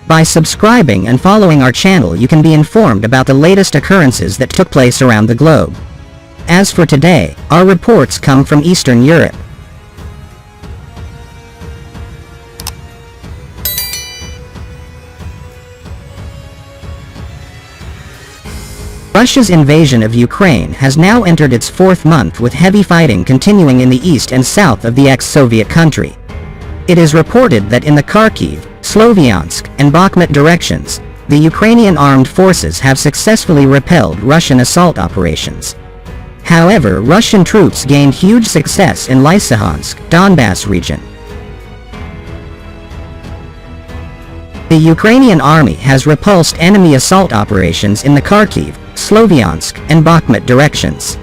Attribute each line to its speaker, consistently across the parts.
Speaker 1: By subscribing and following our channel, you can be informed about the latest occurrences that took place around the globe. As for today, our reports come from Eastern Europe. Russia's invasion of Ukraine has now entered its fourth month, with heavy fighting continuing in the east and south of the ex-Soviet country. It is reported that in the Kharkiv, Sloviansk, and Bakhmut directions, the Ukrainian armed forces have successfully repelled Russian assault operations. However, Russian troops gained huge success in Lysychansk, Donbas region. The Ukrainian army has repulsed enemy assault operations in the Kharkiv, Sloviansk, and Bakhmut directions.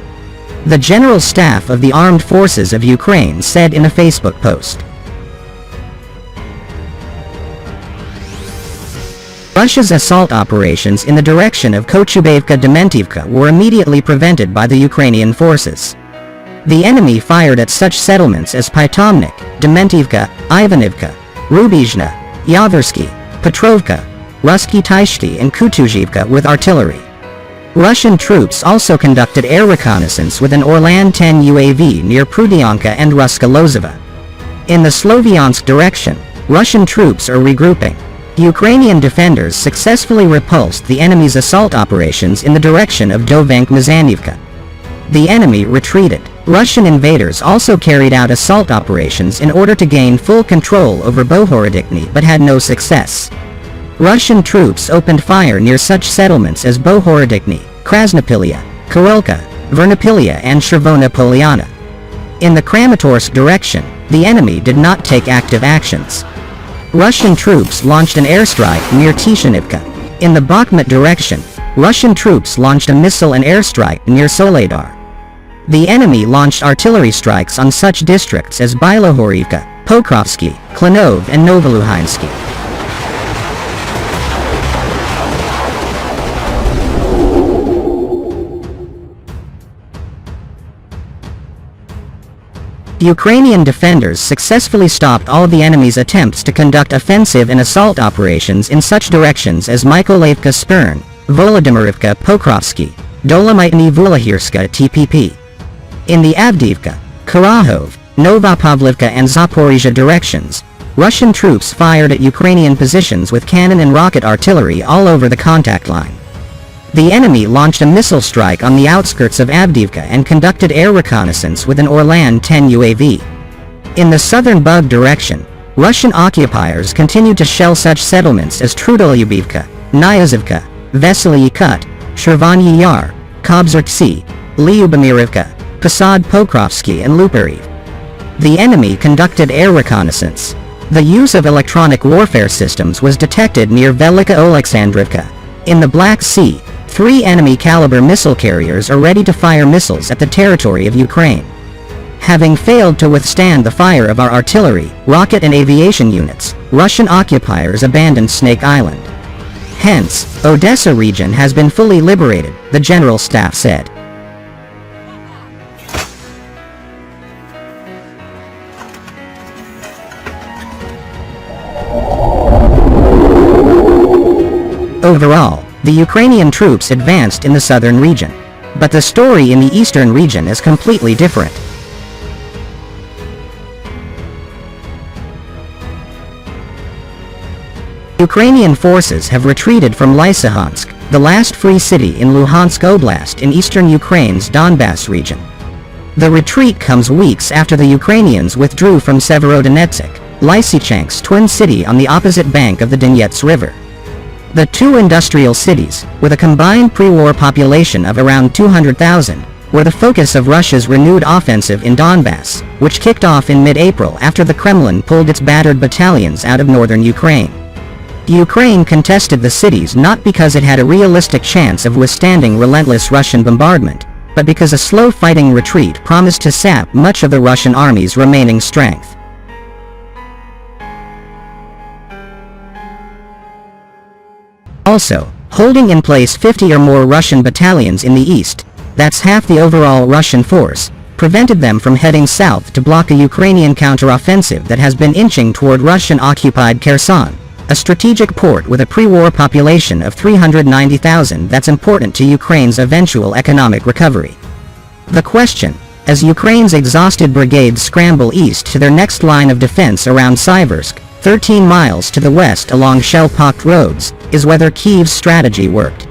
Speaker 1: The General Staff of the Armed Forces of Ukraine said in a Facebook post. Russia's assault operations in the direction of Kochubevka-Dementivka were immediately prevented by the Ukrainian forces. The enemy fired at such settlements as Pytomnik, Dementivka, Ivanivka, Rubizhna, Yaversky, Petrovka, Russky Taishki and Kutuzhivka with artillery. Russian troops also conducted air reconnaissance with an Orlan-10 UAV near Prudyanka and Ruska Lozova. In the Sloviansk direction, Russian troops are regrouping. Ukrainian defenders successfully repulsed the enemy's assault operations in the direction of Dovank-Mazanivka. The enemy retreated. Russian invaders also carried out assault operations in order to gain full control over Bohorodikny but had no success. Russian troops opened fire near such settlements as Bohorodikny, Krasnopilya, Korolka, Vernopilya and Chervona Poliana. In the Kramatorsk direction, the enemy did not take active actions. Russian troops launched an airstrike near Tishanivka. In the Bakhmut direction, Russian troops launched a missile and airstrike near Soledar. The enemy launched artillery strikes on such districts as Bilohorivka, Pokrovsky, Klinov and Novoluhinsky. Ukrainian defenders successfully stopped all the enemy's attempts to conduct offensive and assault operations in such directions as Mykolaievka Spern, Volodymyrivka Pokrovsky, Dolomitny Vulahirska TPP. In the Avdiivka, Karahov, Novopavlivka and Zaporizhia directions, Russian troops fired at Ukrainian positions with cannon and rocket artillery all over the contact line. The enemy launched a missile strike on the outskirts of Avdiivka and conducted air reconnaissance with an Orlan-10 UAV. In the southern Bug direction, Russian occupiers continued to shell such settlements as Trudolyubivka, Nyazivka, Vesely Kut, Chervony Yar, Kobzartsy, Lyubomirivka, Posad Pokrovsky and Lupariv. The enemy conducted air reconnaissance. The use of electronic warfare systems was detected near Velika Oleksandrivka. In the Black Sea, 3 enemy-caliber missile carriers are ready to fire missiles at the territory of Ukraine. Having failed to withstand the fire of our artillery, rocket and aviation units, Russian occupiers abandoned Snake Island. Hence, Odessa region has been fully liberated, the General Staff said. Overall, the Ukrainian troops advanced in the southern region. But the story in the eastern region is completely different. Ukrainian forces have retreated from Lysychansk, the last free city in Luhansk Oblast in eastern Ukraine's Donbas region. The retreat comes weeks after the Ukrainians withdrew from Severodonetsk, Lysychansk's twin city on the opposite bank of the Donets River. The two industrial cities, with a combined pre-war population of around 200,000, were the focus of Russia's renewed offensive in Donbas, which kicked off in mid-April after the Kremlin pulled its battered battalions out of northern Ukraine. Ukraine contested the cities not because it had a realistic chance of withstanding relentless Russian bombardment, but because a slow fighting retreat promised to sap much of the Russian army's remaining strength. Also, holding in place 50 or more Russian battalions in the east, that's half the overall Russian force, prevented them from heading south to block a Ukrainian counteroffensive that has been inching toward Russian-occupied Kherson, a strategic port with a pre-war population of 390,000 that's important to Ukraine's eventual economic recovery. The question, as Ukraine's exhausted brigades scramble east to their next line of defense around Siversk, 13 miles to the west along shell-pocked roads, is whether Kyiv's strategy worked.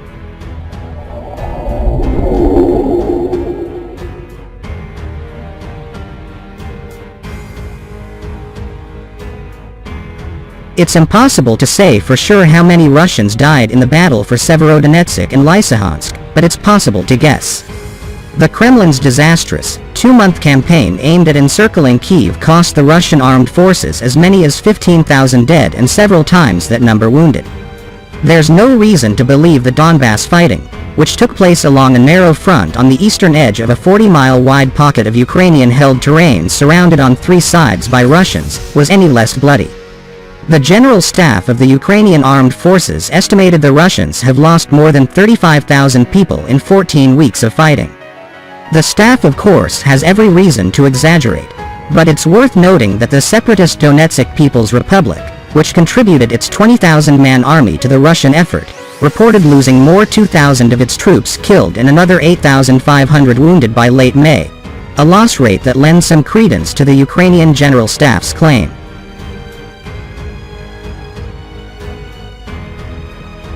Speaker 1: It's impossible to say for sure how many Russians died in the battle for Severodonetsk and Lysychansk, but it's possible to guess. The Kremlin's disastrous, two-month campaign aimed at encircling Kyiv cost the Russian armed forces as many as 15,000 dead and several times that number wounded. There's no reason to believe the Donbas fighting, which took place along a narrow front on the eastern edge of a 40-mile-wide pocket of Ukrainian-held terrain surrounded on three sides by Russians, was any less bloody. The General Staff of the Ukrainian Armed Forces estimated the Russians have lost more than 35,000 people in 14 weeks of fighting. The staff, of course, has every reason to exaggerate, but it's worth noting that the separatist Donetsk People's Republic, which contributed its 20,000-man army to the Russian effort, reported losing more 2,000 of its troops killed and another 8,500 wounded by late May, a loss rate that lends some credence to the Ukrainian General Staff's claim.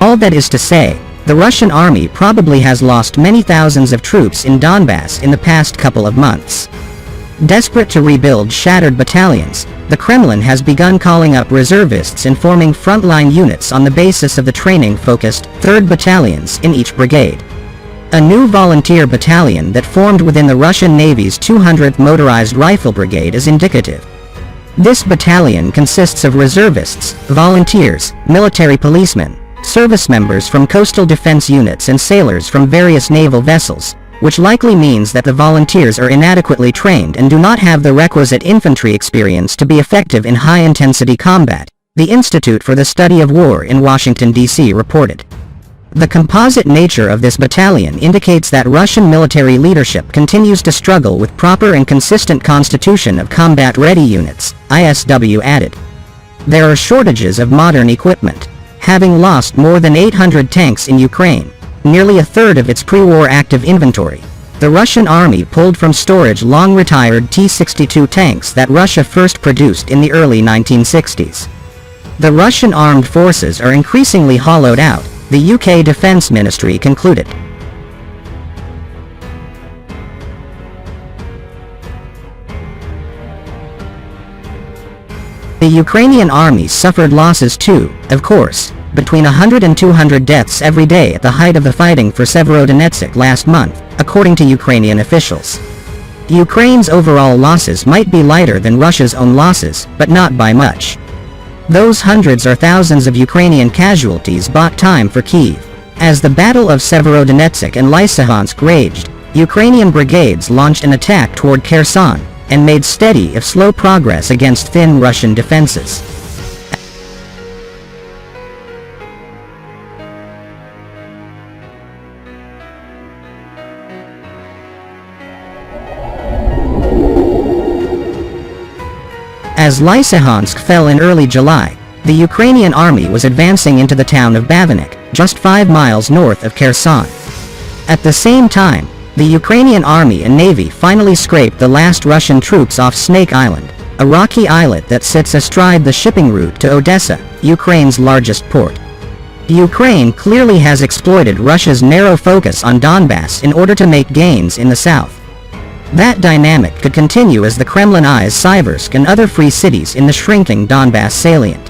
Speaker 1: All that is to say, the Russian army probably has lost many thousands of troops in Donbas in the past couple of months. Desperate to rebuild shattered battalions, the Kremlin has begun calling up reservists and forming frontline units on the basis of the training-focused 3rd battalions in each brigade. A new volunteer battalion that formed within the Russian Navy's 200th Motorized Rifle Brigade is indicative. This battalion consists of reservists, volunteers, military policemen, service members from coastal defense units and sailors from various naval vessels, which likely means that the volunteers are inadequately trained and do not have the requisite infantry experience to be effective in high-intensity combat, the Institute for the Study of War in Washington, D.C. reported. The composite nature of this battalion indicates that Russian military leadership continues to struggle with proper and consistent constitution of combat-ready units, ISW added. There are shortages of modern equipment. Having lost more than 800 tanks in Ukraine, nearly a third of its pre-war active inventory, the Russian army pulled from storage long-retired T-62 tanks that Russia first produced in the early 1960s. The Russian armed forces are increasingly hollowed out, the UK Defence Ministry concluded. The Ukrainian army suffered losses too, of course, between 100 and 200 deaths every day at the height of the fighting for Severodonetsk last month, according to Ukrainian officials. Ukraine's overall losses might be lighter than Russia's own losses, but not by much. Those hundreds or thousands of Ukrainian casualties bought time for Kyiv. As the Battle of Severodonetsk and Lysychansk raged, Ukrainian brigades launched an attack toward Kherson, and made steady if slow progress against thin Russian defenses. As Lysychansk fell in early July, the Ukrainian army was advancing into the town of Bavinnik, just 5 miles north of Kherson. At the same time, the Ukrainian army and navy finally scraped the last Russian troops off Snake Island, a rocky islet that sits astride the shipping route to Odessa, Ukraine's largest port. Ukraine clearly has exploited Russia's narrow focus on Donbas in order to make gains in the south. That dynamic could continue as the Kremlin eyes Siversk and other free cities in the shrinking Donbas salient.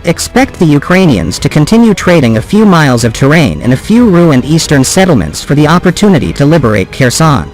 Speaker 1: Expect the Ukrainians to continue trading a few miles of terrain and a few ruined eastern settlements for the opportunity to liberate Kherson.